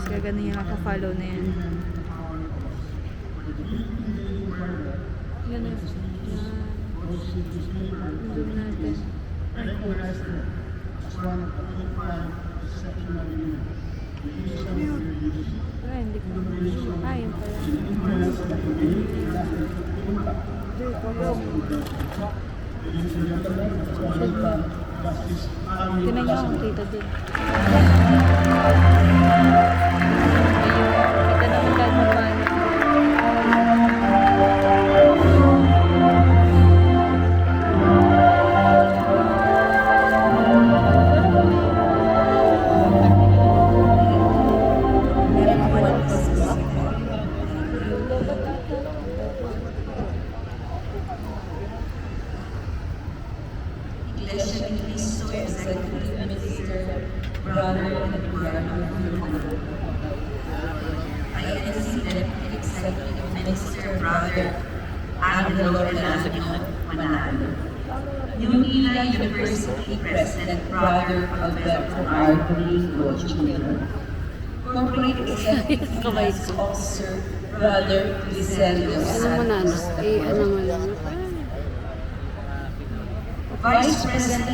Kaya ganun yung naka-follow na yan. Ganun. Zoom natin. Ay, hindi ko. Ay, yun pala. Tinan nyo ang kita dun. Kita naman kahit mabana. Iglesia ni Cristo Executive Minister, Brother Eduardo Fulco. INC Deputy Executive Minister, Brother Angelo Velasco Manalo. New Manila University President, Brother Alberto R. Domingo Jr. Corporate Executive Officer, Brother Lizelio Santos. Ano mo na? Ano mo na? Vice President